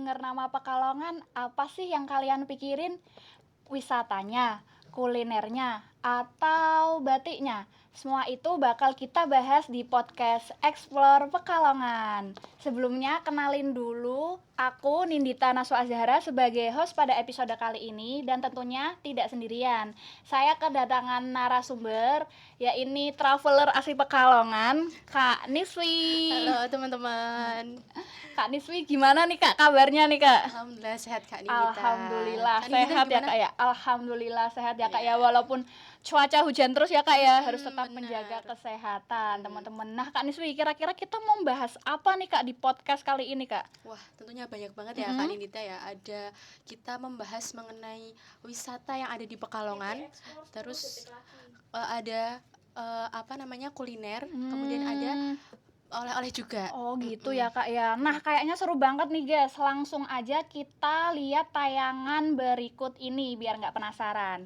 dengar nama Pekalongan, apa sih yang kalian pikirin? Wisatanya, kulinernya, atau batiknya? Semua itu bakal kita bahas di podcast Explore Pekalongan. Sebelumnya kenalin dulu, aku Nindita Naswa Azhara sebagai host pada episode kali ini, dan tentunya tidak sendirian. Saya kedatangan narasumber, yaitu traveler asli Pekalongan, Kak Niswi. Halo teman-teman. Kak Niswi, gimana nih Kak kabarnya nih Kak? Alhamdulillah sehat Kak Nindita. Alhamdulillah Kak Nindita sehat ya gimana? Kak ya. Alhamdulillah sehat ya Kak ya. Iya. Walaupun cuaca hujan terus ya Kak ya, harus tetap Benar. menjaga kesehatan teman-teman. Nah Kak Niswi, kira-kira kita mau bahas apa nih Kak di podcast kali ini Kak? Wah, tentunya banyak banget ya Kak Nindita ya. Ada kita membahas mengenai wisata yang ada di Pekalongan. Terus ada kuliner, kemudian ada oleh-oleh juga. Oh gitu ya Kak ya. Nah kayaknya seru banget nih guys. Langsung aja kita lihat tayangan berikut ini biar nggak penasaran.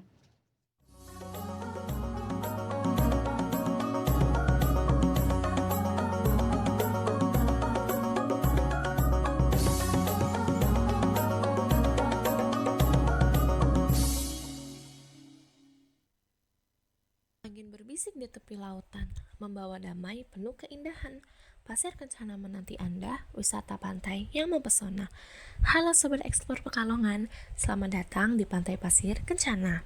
Angin berbisik di tepi lautan, membawa damai penuh keindahan. Pasir Kencana menanti Anda, wisata pantai yang mempesona. Halo Sobat Explore Pekalongan, selamat datang di Pantai Pasir Kencana.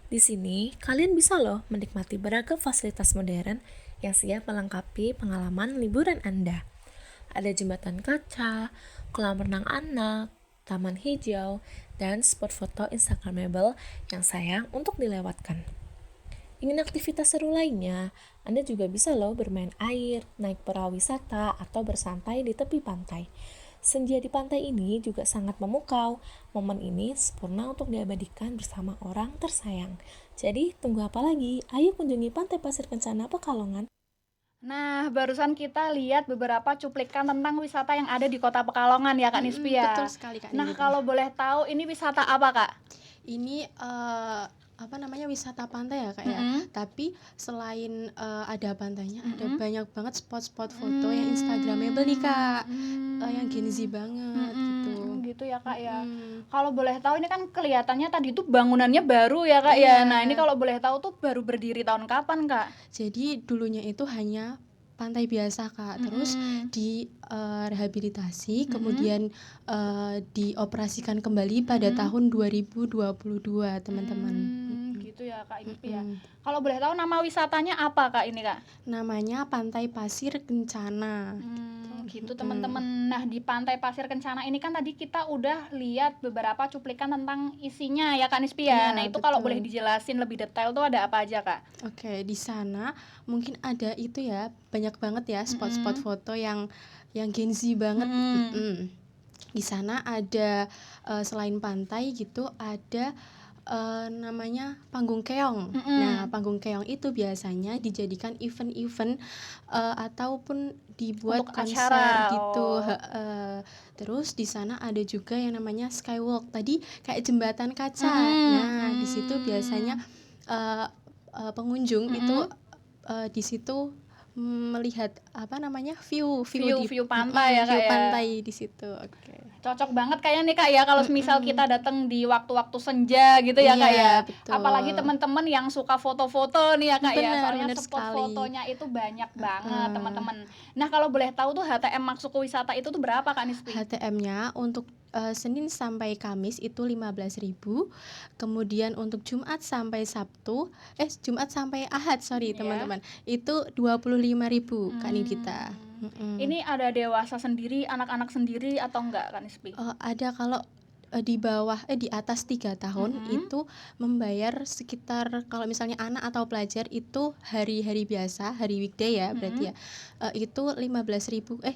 Di sini, kalian bisa loh menikmati beragam fasilitas modern yang siap melengkapi pengalaman liburan Anda. Ada jembatan kaca, kolam renang anak, taman hijau, dan spot foto instagramable yang sayang untuk dilewatkan. Ingin aktivitas seru lainnya, Anda juga bisa loh bermain air, naik perahu wisata, atau bersantai di tepi pantai. Senja di pantai ini juga sangat memukau. Momen ini sempurna untuk diabadikan bersama orang tersayang. Jadi, tunggu apa lagi? Ayo kunjungi Pantai Pasir Kencana Pekalongan. Nah, barusan kita lihat beberapa cuplikan tentang wisata yang ada di Kota Pekalongan ya Kak Nispi ya. Betul sekali Kak Nah, Nindita. kalau boleh tahu ini wisata apa Kak? Ini wisata pantai ya Kak ya. Tapi selain ada pantainya, ada banyak banget spot-spot foto yang instagramable nih Kak. Yang Gen Z banget gitu. Gitu ya Kak ya. Kalau boleh tahu ini kan kelihatannya tadi tuh bangunannya baru ya Kak ya. Nah, ini kalau boleh tahu tuh baru berdiri tahun kapan Kak? Jadi dulunya itu hanya pantai biasa Kak. Terus di rehabilitasi, kemudian dioperasikan kembali pada tahun 2022 teman-teman. Gitu ya Kak Nispi ya. Kalau boleh tahu nama wisatanya apa Kak ini Kak? Namanya Pantai Pasir Kencana. Gitu teman-teman. Nah, di Pantai Pasir Kencana ini kan tadi kita udah lihat beberapa cuplikan tentang isinya ya Kak Nispi ya. Iya, Nah, itu kalau betul. boleh dijelasin lebih detail tuh ada apa aja Kak? Oke, di sana mungkin ada itu ya, banyak banget ya spot-spot foto yang Gen Z banget. Di sana ada selain pantai gitu, ada namanya panggung keong. Nah, panggung keong itu biasanya dijadikan event-event ataupun dibuat Untuk konser acara, gitu. oh. Terus di sana ada juga yang namanya skywalk. Tadi kayak jembatan kaca. Nah, di situ biasanya pengunjung itu di situ melihat View pantai ya Kak view ya. pantai di situ. Oke. Cocok banget kayaknya nih Kak ya kalau misal kita datang di waktu-waktu senja gitu ya Kak Iya, ya. betul. Apalagi teman-teman yang suka foto-foto nih ya Kak ya. Soalnya Benar spot sekali. fotonya itu banyak banget teman-teman. Nah, kalau boleh tahu tuh HTM masuk ke wisata itu tuh berapa Kak Nispi? HTM-nya untuk Senin sampai Kamis itu 15.000. Kemudian untuk Jumat sampai Ahad, teman-teman. Itu 25.000 Kak Nidita. Ini ada dewasa sendiri, anak-anak sendiri atau enggak Kak Nispi? Ada kalau di atas 3 tahun itu membayar sekitar, kalau misalnya anak atau pelajar itu hari-hari biasa, hari weekday ya berarti ya, itu 7.500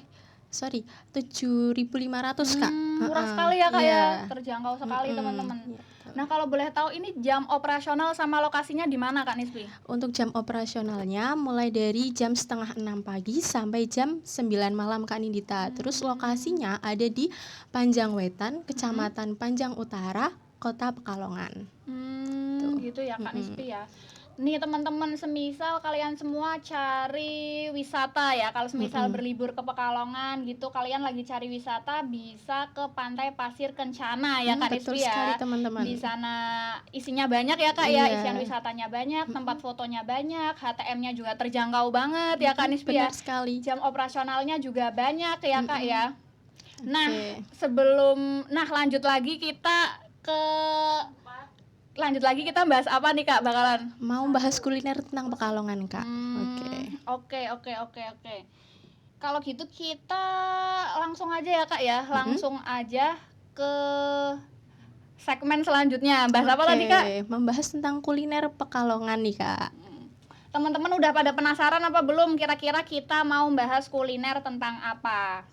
Kak. Murah sekali ya Kak Iya. ya, terjangkau sekali teman-teman. Iya, betul. Nah, kalau boleh tahu ini jam operasional sama lokasinya di mana Kak Nispi? Untuk jam operasionalnya mulai dari jam 5:30 pagi sampai jam 9 malam Kak Nindita. Terus lokasinya ada di Panjangwetan, Kecamatan Panjang Utara, Kota Pekalongan. Gitu ya Kak Nispi ya. nih teman-teman, semisal kalian semua cari wisata ya, kalau semisal berlibur ke Pekalongan gitu, kalian lagi cari wisata bisa ke Pantai Pasir Kencana ya Kak Betul Rizky sekali ya. teman-teman. Di sana isinya banyak ya Kak ya, Iya. isian wisatanya banyak, tempat fotonya banyak, HTM-nya juga terjangkau banget ya Kak Rizky ya. Benar sekali. Jam operasionalnya juga banyak ya Kak ya. Nah, Oke. lanjut lagi kita bahas apa nih Kak bakalan? Mau bahas kuliner tentang Pekalongan, Kak. Oke. Kalau gitu kita langsung aja ya Kak ya, langsung aja ke segmen selanjutnya. Bahas apa tadi Kak? Membahas tentang kuliner Pekalongan nih, Kak. Teman-teman udah pada penasaran apa belum? Kira-kira kita mau bahas kuliner tentang apa?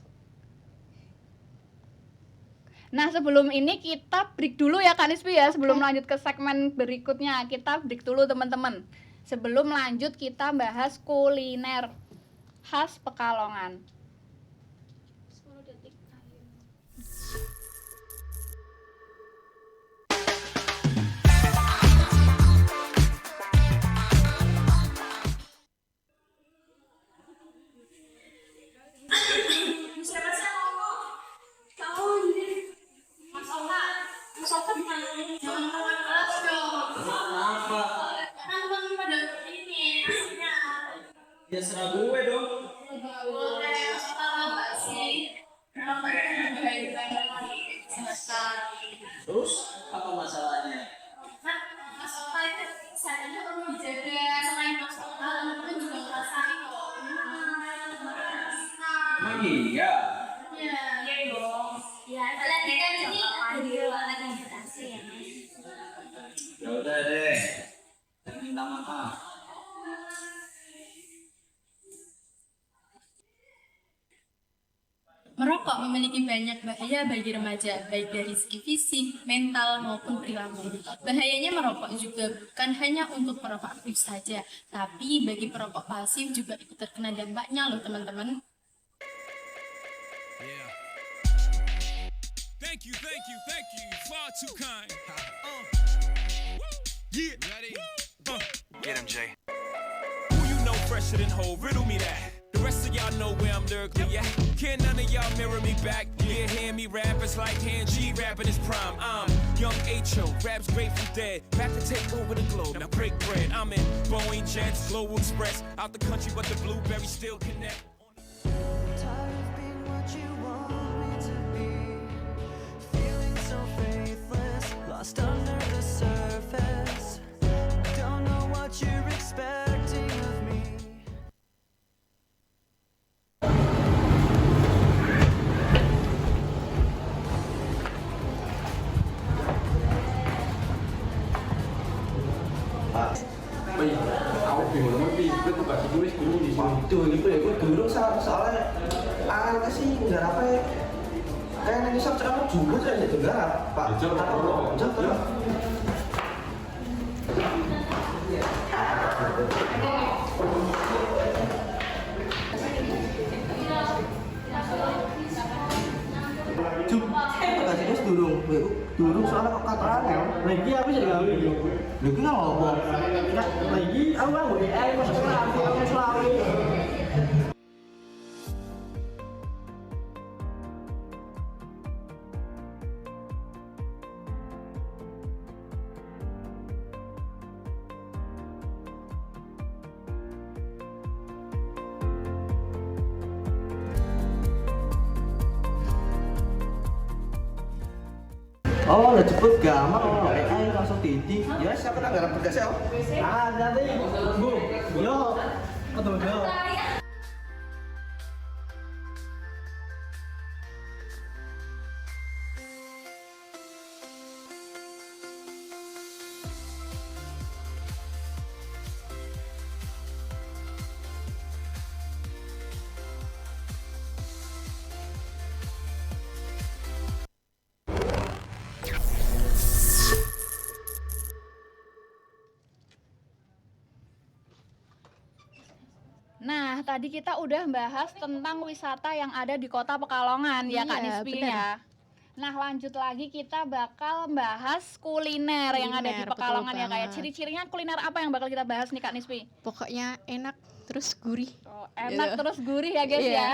Nah, sebelum ini kita break dulu ya Kak Nispi ya, sebelum lanjut ke segmen berikutnya. Kita break dulu teman-teman. Sebelum lanjut kita bahas kuliner khas Pekalongan. 10 detik. Ya serah gue dong. Terus apa masalahnya? Emang iya? Ya udah deh. Saya minta maaf. Merokok memiliki banyak bahaya bagi remaja, baik dari segi fisik, mental, maupun perilaku. Bahayanya merokok juga bukan hanya untuk perokok aktif saja, tapi bagi perokok pasif juga ikut terkena dampaknya loh teman-teman. Yeah. Thank you, far too kind. Yeah. Ready? Get him, Jay. Who you know fresher than whole? Riddle me that. The rest of y'all know where I'm lyrically at. Can none of y'all mirror me back? Yeah, hear me rap, it's like hand G rapping his prime. I'm young H.O., raps Grateful Dead. Back to take over the globe, now break bread. I'm in Boeing Jets, Global Express. Out the country, but the blueberries still connect. Tired of being what you want me to be, feeling so faithless, lost under the surface. Don't know what you're expecting of me. Bây giờ áo thì nó mới đi với tất cả những cái cũng gì xong từ những cái gue dulu soalnya anaknya sih nggak apa kayak nanti sab ceramah juga saya jadi garap pak jauh kasih gue durung soalnya kok katanya lagi apa sih gawe lagi nggak ngomong lagi aku nggak mau masuk selalu oh udah cepet gampang oh AI langsung titik ya siapa tanggal berkasnya oh ada nih bu yo betul yo Nah, tadi kita udah bahas tentang wisata yang ada di Kota Pekalongan ya Kak Iya, Nispi bener. ya. Nah, lanjut lagi kita bakal bahas kuliner yang ada di Kuliner, betul Pekalongan ya Kak ya. banget. Ciri-cirinya kuliner apa yang bakal kita bahas nih Kak Nispi? Pokoknya enak terus gurih. Oh, enak Gitu. terus gurih ya guys Iya. ya.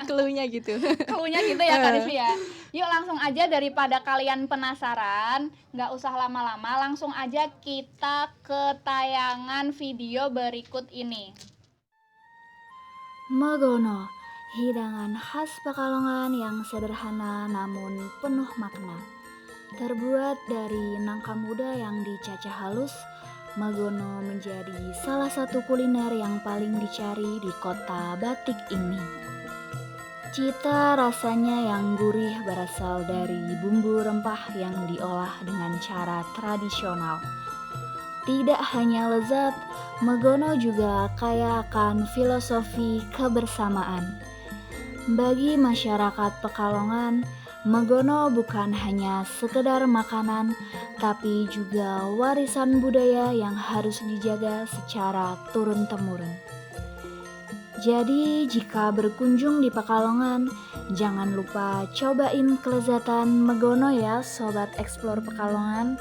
Cluenya gitu. Cluenya gitu ya Kak Nispi ya. Yuk langsung aja, daripada kalian penasaran, nggak usah lama-lama, langsung aja kita ke tayangan video berikut ini. Megono, hidangan khas Pekalongan yang sederhana namun penuh makna. Terbuat dari nangka muda yang dicacah halus, megono menjadi salah satu kuliner yang paling dicari di kota batik ini. Cita rasanya yang gurih berasal dari bumbu rempah yang diolah dengan cara tradisional. Tidak hanya lezat, megono juga kaya akan filosofi kebersamaan. Bagi masyarakat Pekalongan, megono bukan hanya sekedar makanan, tapi juga warisan budaya yang harus dijaga secara turun-temurun. Jadi, jika berkunjung di Pekalongan, jangan lupa cobain kelezatan megono ya, Sobat Explore Pekalongan.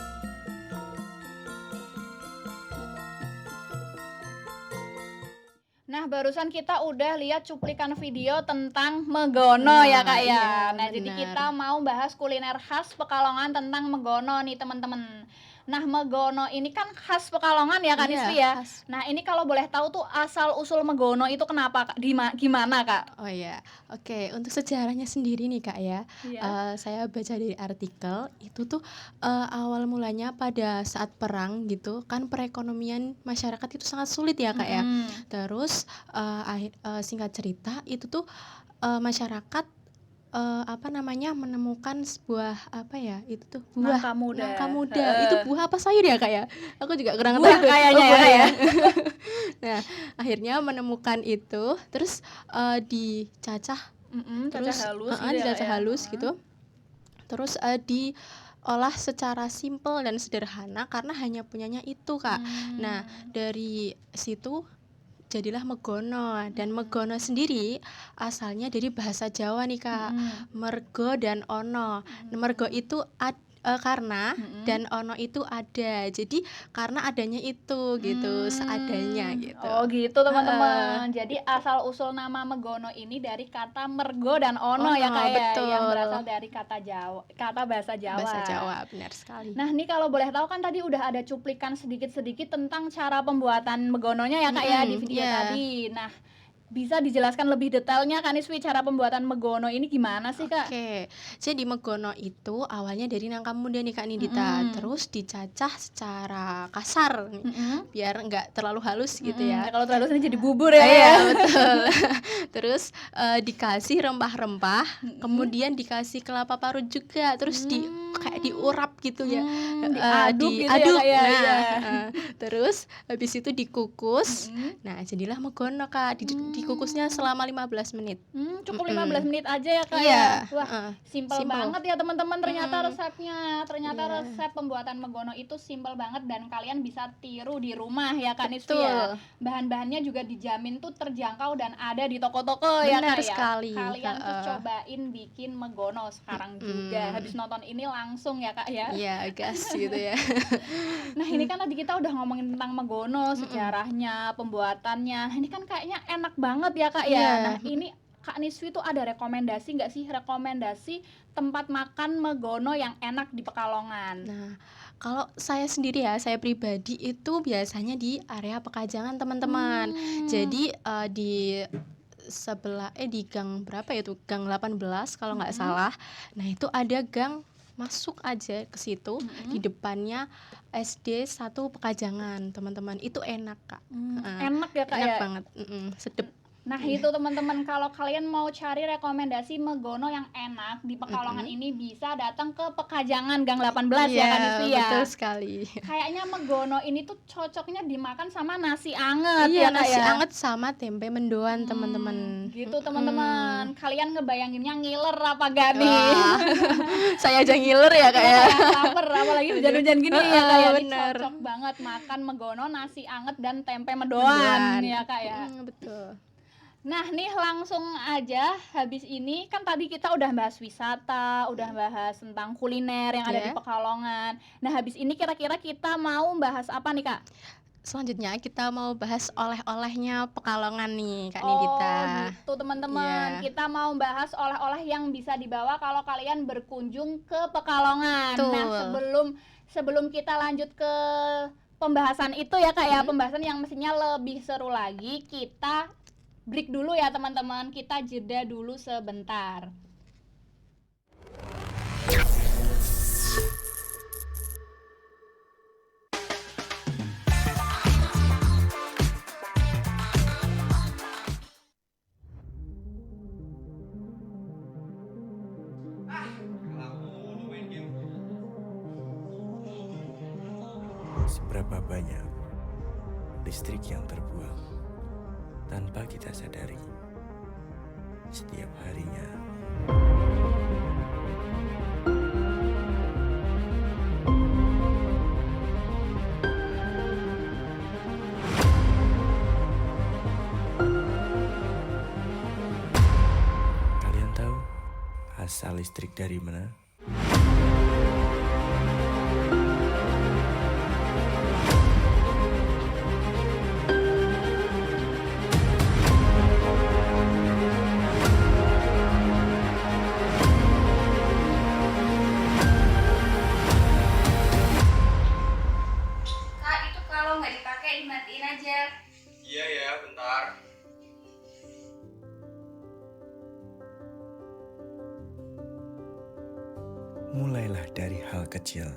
Nah, barusan kita udah lihat cuplikan video tentang megono ya Kak ya. Iya, Nah, jadi benar. kita mau bahas kuliner khas Pekalongan tentang megono nih teman-teman. Nah, megono ini kan khas Pekalongan ya Kak Iya, Nisfi ya. khas. Nah, ini kalau boleh tahu tuh asal usul megono itu kenapa Kak? Gimana Kak? Oh ya, oke. Untuk sejarahnya sendiri nih Kak ya, Iya. saya baca dari artikel itu tuh awal mulanya pada saat perang gitu kan, perekonomian masyarakat itu sangat sulit ya Kak ya. Mm-mm. Terus singkat cerita itu tuh masyarakat menemukan sebuah itu tuh buah Nangka muda. nangka muda. Itu buah apa sayur ya Kak ya? Aku juga kurang Buah tahu tuh. kayaknya Oh, buah ya. Nah, akhirnya menemukan itu, terus dicacah, Cacah halus gitu ya, dicacah Kak ya. halus gitu. Terus diolah secara simpel dan sederhana karena hanya punyanya itu Kak. Nah, dari situ jadilah megono, dan megono sendiri asalnya dari bahasa Jawa nih Kak. Mergo dan ono. Mergo itu karena, dan ono itu ada. Jadi karena adanya itu gitu, seadanya gitu. Oh gitu teman-teman. Jadi asal usul nama megono ini dari kata mergo dan ono ya Ono, Kak ya, betul. yang berasal dari kata Jawa, kata bahasa Jawa. Bahasa Jawa, benar sekali. Nah, ini kalau boleh tahu kan tadi udah ada cuplikan sedikit-sedikit tentang cara pembuatan megononya ya Kak ya di video iya. tadi. Nah, bisa dijelaskan lebih detailnya Kak Niswi, cara pembuatan megono ini gimana sih Kak? Oke, jadi megono itu awalnya dari nangka muda nih Kak Nidita, terus dicacah secara kasar biar nggak terlalu halus gitu ya. Kalau terlalu ini jadi bubur ya. Iya, betul. Terus dikasih rempah-rempah, kemudian dikasih kelapa parut juga, terus kayak diurap gitu ya. Diaduk gitu ya, diaduk. Kak, ya, Nah, iya. terus habis itu dikukus. Nah, jadilah megono Kak. Dikukusnya selama 15 menit. Cukup 15 menit aja ya Kak Iya, ya. Wah, simpel Simple. banget ya teman-teman ternyata resepnya. Ternyata resep pembuatan megono itu simpel banget dan kalian bisa tiru di rumah ya Kak Nisfi ya. Bahan-bahannya juga dijamin tuh terjangkau dan ada di toko-toko ya Benar Kak ya. sekali. Kalian tuh cobain bikin megono sekarang juga. Habis nonton ini langsung ya Kak ya. Iya, gas gitu ya. Nah, ini kan tadi kita udah ngomongin tentang megono, sejarahnya, pembuatannya. Ini kan kayaknya enak banget ya Kak ya. Iya. Nah, ini Kak Niswi tuh ada rekomendasi nggak sih, rekomendasi tempat makan megono yang enak di Pekalongan? Nah, kalau saya sendiri ya, saya pribadi itu biasanya di area Pekajangan teman-teman. Jadi di sebelah di gang berapa ya tuh? Gang 18 kalau nggak salah. Nah, itu ada gang masuk aja ke situ, di depannya SD 1 Pekajangan, teman-teman. Itu enak, Kak. Enak ya Kak Enak ya? banget. Sedep. Nah, itu teman-teman, kalau kalian mau cari rekomendasi megono yang enak di Pekalongan ini bisa datang ke Pekajangan Gang 18 ya Kak Niswi ya. Betul sekali. Kayaknya megono ini tuh cocoknya dimakan sama nasi anget Iya, ya Kak nasi ya. anget sama tempe mendoan, teman-teman. Gitu teman-teman. Kalian ngebayanginnya ngiler apa gak nih? Wah, saya aja ngiler ya Kak ya. Kayak lapar, apalagi hujan-hujan gini ya Kak ya. Ini Bener. cocok banget makan megono, nasi anget dan tempe mendoan ya Kak ya. Betul. Nah, nih langsung aja habis ini kan tadi kita udah bahas wisata, udah bahas tentang kuliner yang ada di Ya. Pekalongan. Nah, habis ini kira-kira kita mau bahas apa nih, Kak? Selanjutnya kita mau bahas oleh-olehnya Pekalongan nih, Kak Oh, Nindita. gitu teman-teman. Iya. Kita mau bahas oleh-oleh yang bisa dibawa kalau kalian berkunjung ke Pekalongan. Nah, Betul. sebelum kita lanjut ke pembahasan itu ya, Kak ya, pembahasan yang mestinya lebih seru lagi, kita break dulu ya, teman-teman. Kita jeda dulu sebentar. Seberapa banyak listrik yang terbuang tanpa kita sadari setiap harinya. Kalian tahu asal listrik dari mana? Kak, itu kalau nggak dipakai dimatiin aja. Iya ya, bentar. Mulailah dari hal kecil.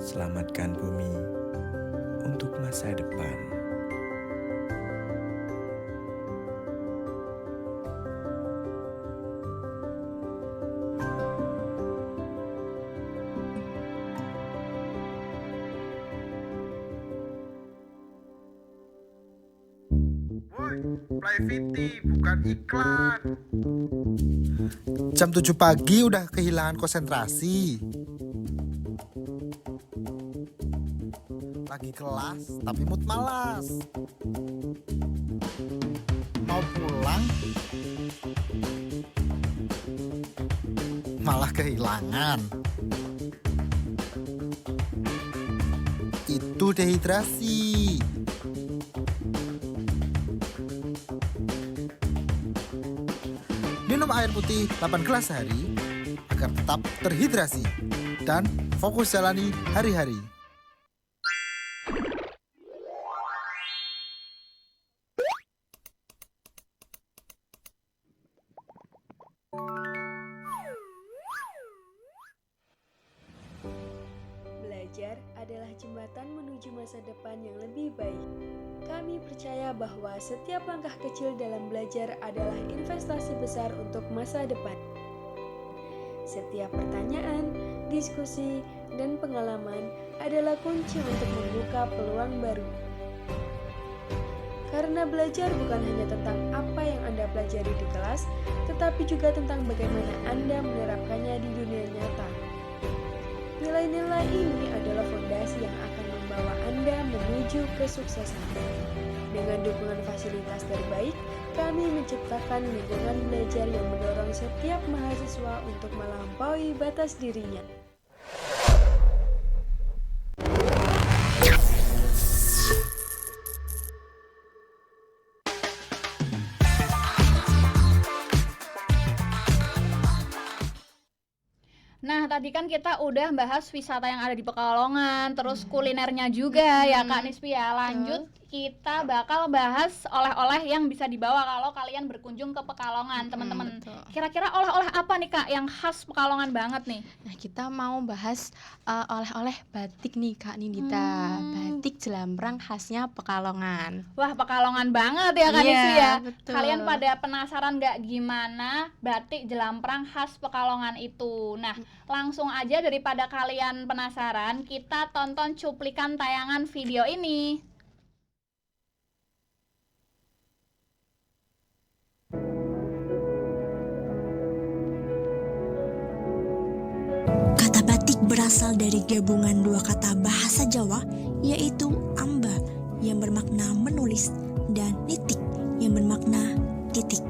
Selamatkan bumi untuk masa depan. Play VT bukan iklan. Jam 7 pagi udah kehilangan konsentrasi. Lagi kelas tapi mood malas. Mau pulang malah kehilangan. Itu dehidrasi. Minum air putih 8 gelas sehari agar tetap terhidrasi dan fokus jalani hari-hari. Belajar adalah jembatan menuju masa depan yang lebih baik. Kami percaya bahwa setiap langkah kecil dalam belajar adalah investasi besar untuk masa depan. Setiap pertanyaan, diskusi, dan pengalaman adalah kunci untuk membuka peluang baru. Karena belajar bukan hanya tentang apa yang Anda pelajari di kelas, tetapi juga tentang bagaimana Anda menerapkannya di dunia nyata. Nilai-nilai ini adalah fondasi yang akan membawa Anda menuju kesuksesan. Dengan dukungan fasilitas terbaik, kami menciptakan lingkungan belajar yang mendorong setiap mahasiswa untuk melampaui batas dirinya. Nah, tadi kan kita udah bahas wisata yang ada di Pekalongan, terus kulinernya juga ya Kak Nispi ya. Lanjut kita bakal bahas oleh-oleh yang bisa dibawa kalau kalian berkunjung ke Pekalongan, teman-teman. Betul. Kira-kira oleh-oleh apa nih Kak yang khas Pekalongan banget nih? Nah, kita mau bahas oleh-oleh batik nih Kak Nindita. Batik jelambrang khasnya Pekalongan. Wah, Pekalongan banget ya Kak Iya, Nispi ya. betul. Kalian pada penasaran nggak gimana batik jelamprang khas Pekalongan itu? Nah, langsung aja daripada kalian penasaran, kita tonton cuplikan tayangan video ini. Kata batik berasal dari gabungan dua kata bahasa Jawa, yaitu amba yang bermakna menulis dan nit yang bermakna titik.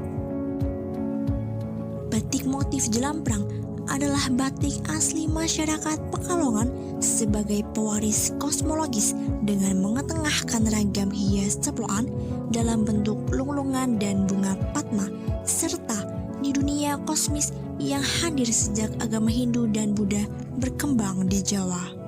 Batik motif jelamprang adalah batik asli masyarakat Pekalongan sebagai pewaris kosmologis dengan mengetengahkan ragam hias ceplokan dalam bentuk lunglungan dan bunga padma, serta di dunia kosmis yang hadir sejak agama Hindu dan Buddha berkembang di Jawa.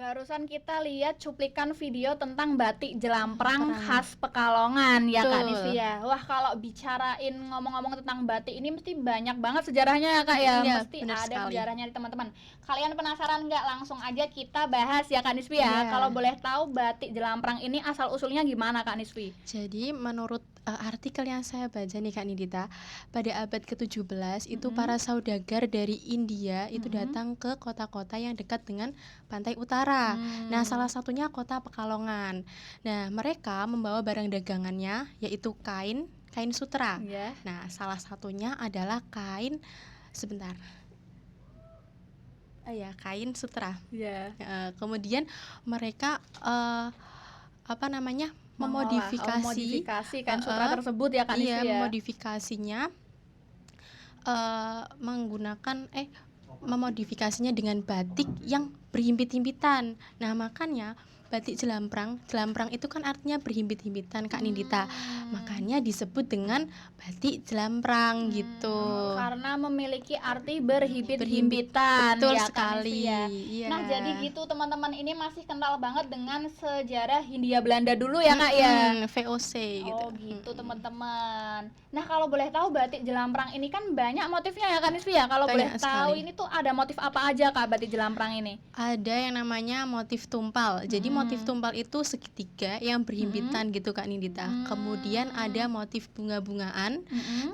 Barusan kita lihat cuplikan video tentang batik jelamprang khas Pekalongan ya Kak Betul. Nisfi ya. Wah, kalau bicarain ngomong-ngomong tentang batik ini mesti banyak banget sejarahnya ya Kak ya. Iya, Mesti benar ada sekali. sejarahnya nih teman-teman. Kalian penasaran nggak? Langsung aja kita bahas ya Kak Nisfi ya. Iya. Kalau boleh tahu batik jelamprang ini asal usulnya gimana Kak Nisfi? Jadi menurut artikel yang saya baca nih Kak Nidita, pada abad ke-17 itu para saudagar dari India itu datang ke kota-kota yang dekat dengan pantai utara. Nah, salah satunya kota Pekalongan. Nah, mereka membawa barang dagangannya yaitu kain sutra. Iya. Nah, salah satunya adalah kain kain sutra. Iya. Kemudian mereka memodifikasi kain sutra tersebut ya Kak Nisfi ya. memodifikasinya memodifikasinya dengan batik yang berhimpit-himpitan. Nah, makanya batik jelamprang itu kan artinya berhimpit-himpitan Kak Nindita. Makanya disebut dengan batik jelamprang gitu. Karena memiliki arti berhimpit-himpitan. Betul ya, Kak sekali. Nisfi ya. Iya. Nah, jadi gitu teman-teman, ini masih kental banget dengan sejarah Hindia Belanda dulu ya Kak ya. VOC gitu. Oh gitu teman-teman. Nah, kalau boleh tahu batik jelamprang ini kan banyak motifnya ya Kak Nisfi ya. Kalau boleh Banyak tahu sekali. ini tuh ada motif apa aja Kak batik jelamprang ini? Ada yang namanya motif tumpal. Jadi motif tumpal itu segitiga yang berhimpitan gitu Kak Nindita. Kemudian ada motif bunga-bungaan.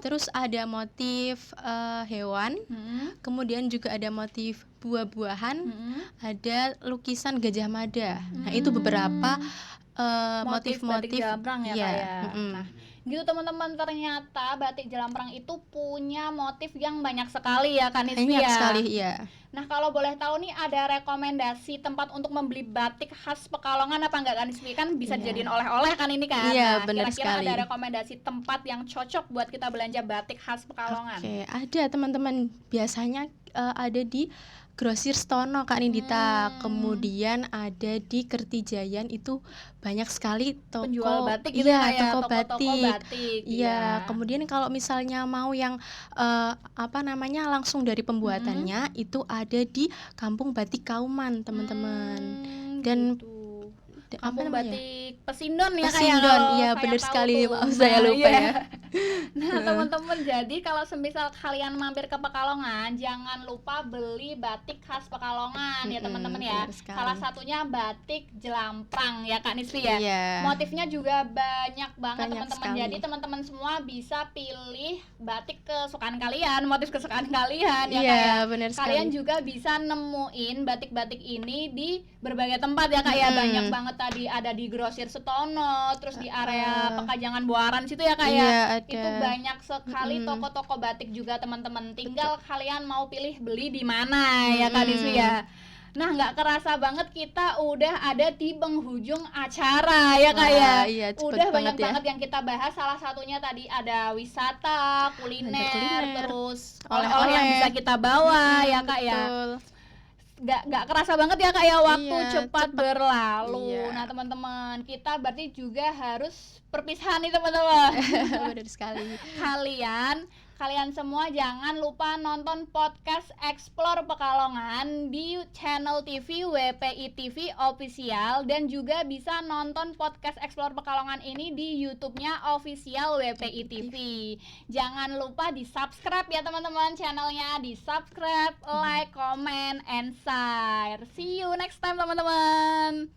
Terus ada motif hewan. Kemudian juga ada motif buah-buahan. Ada lukisan Gajah Mada. Nah, itu beberapa Motif batik motif-motif jelamprang ya Kak iya, ya. Nah, gitu teman-teman, ternyata batik jelamprang itu punya motif yang banyak sekali ya Kak Nisfi banyak ya. sekali ya. Nah, kalau boleh tahu nih, ada rekomendasi tempat untuk membeli batik khas Pekalongan apa enggak Kak Nisfi? Kan bisa dijadiin oleh-oleh kan ini kan. Iya, Nah, benar kira-kira sekali. ada rekomendasi tempat yang cocok buat kita belanja batik khas Pekalongan? Oke, ada teman-teman. Biasanya ada di Grosir Stono Kak Nindita. Kemudian ada di Kertijayan, itu banyak sekali toko Penjual batik gitu iya, ya, toko toko-toko batik. batik, Iya, iya. kemudian kalau misalnya mau yang langsung dari pembuatannya, itu ada di Kampung Batik Kauman, teman-teman. Dan Kampung Batik Pesindon ya Kak ya, Pesindon, kalau iya saya benar tahu sekali. tuh. Maaf saya Nah, lupa iya. ya. Nah teman-teman, jadi kalau semisal kalian mampir ke Pekalongan, jangan lupa beli batik khas Pekalongan ya teman-teman ya. benar sekali. Salah satunya batik jelamprang ya Kak Nisfi ya. Iya. Motifnya juga banyak banget Banyak teman-teman. sekali. Jadi teman-teman semua bisa pilih batik kesukaan kalian, motif kesukaan kalian ya Iya, Kak ya. benar sekali. Kalian juga bisa nemuin batik-batik ini di berbagai tempat ya Kak ya. Banyak banget tadi, ada di Grosir Setono, terus di area Pekajangan Buaran situ ya Kak ya. Iya, ada. Itu banyak sekali toko-toko batik juga teman-teman. Tinggal kalian mau pilih beli di mana ya Kak Nisfi ya. Nah, nggak kerasa banget kita udah ada di penghujung acara ya Kak ya. Wah, iya, cepet Udah banyak banget ya. banget yang kita bahas. Salah satunya tadi ada wisata, kuliner, terus oleh-oleh yang bisa kita bawa ya Kak ya. Betul. Nggak kerasa banget ya Kak ya, waktu Iya, cepat berlalu. Iya. Nah teman-teman, kita berarti juga harus perpisahan nih teman-teman. Benar sekali. Kalian semua jangan lupa nonton podcast Explore Pekalongan di channel TV WPI TV Official, dan juga bisa nonton podcast Explore Pekalongan ini di YouTube-nya Official WPI TV. Jangan lupa di subscribe ya teman-teman channelnya, di subscribe, like, comment, and share. See you next time teman-teman.